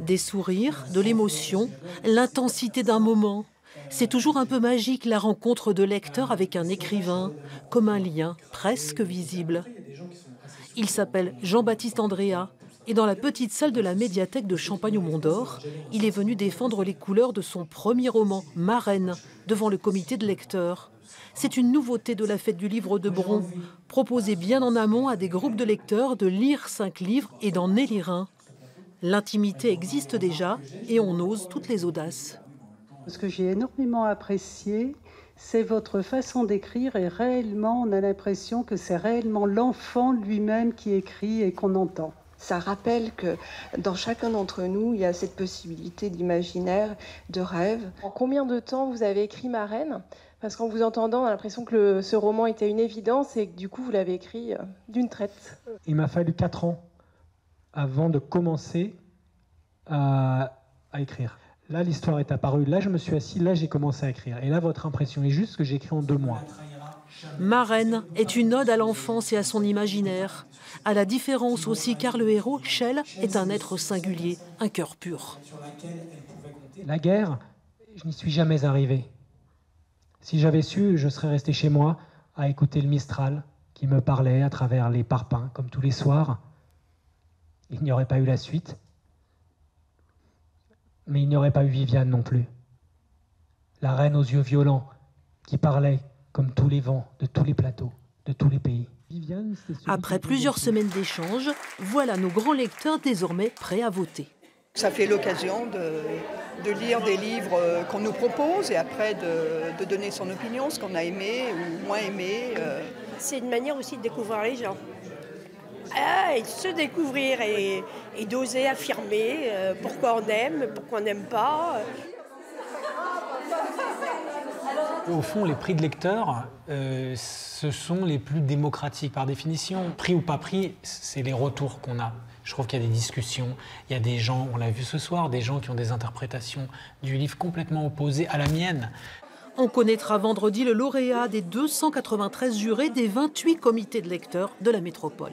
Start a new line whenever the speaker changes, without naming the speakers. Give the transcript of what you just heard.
Des sourires, de l'émotion, l'intensité d'un moment. C'est toujours un peu magique la rencontre de lecteurs avec un écrivain, comme un lien presque visible. Il s'appelle Jean-Baptiste Andréa et dans la petite salle de la médiathèque de Champagne au Mont-d'Or, il est venu défendre les couleurs de son premier roman, Marraine, devant le comité de lecteurs. C'est une nouveauté de la fête du livre de Bron, proposée bien en amont à des groupes de lecteurs de lire 5 livres et d'en élire un. L'intimité existe déjà et on ose toutes les audaces.
Ce que j'ai énormément apprécié, c'est votre façon d'écrire et réellement, on a l'impression que c'est réellement l'enfant lui-même qui écrit et qu'on entend.
Ça rappelle que dans chacun d'entre nous, il y a cette possibilité d'imaginaire, de rêve.
En combien de temps vous avez écrit Marraine ? Parce qu'en vous entendant, on a l'impression que ce roman était une évidence et que du coup, vous l'avez écrit d'une traite.
Il m'a fallu 4 ans avant de commencer à écrire. Là, l'histoire est apparue. Là, je me suis assis. Là, j'ai commencé à écrire. Et là, votre impression est juste que j'ai écrit en 2 mois.
Marraine est une ode à l'enfance et à son imaginaire. À la différence aussi car le héros, Shell, est un être singulier, un cœur pur.
La guerre, je n'y suis jamais arrivé. Si j'avais su, je serais resté chez moi à écouter le Mistral qui me parlait à travers les parpaings, comme tous les soirs. Il n'y aurait pas eu la suite. Mais il n'y aurait pas eu Viviane non plus. La reine aux yeux violents qui parlait comme tous les vents de tous les plateaux, de tous les pays.
Après plusieurs semaines d'échanges, voilà nos grands lecteurs désormais prêts à voter.
Ça fait l'occasion de lire des livres qu'on nous propose et après de donner son opinion, ce qu'on a aimé ou moins aimé.
C'est une manière aussi de découvrir les gens. Et de se découvrir et d'oser affirmer pourquoi on aime, pourquoi on n'aime pas.
Au fond, les prix de lecteurs, ce sont les plus démocratiques par définition. Prix ou pas prix, c'est les retours qu'on a. Je trouve qu'il y a des discussions, il y a des gens, on l'a vu ce soir, des gens qui ont des interprétations du livre complètement opposées à la mienne.
On connaîtra vendredi le lauréat des 293 jurés des 28 comités de lecteurs de la métropole.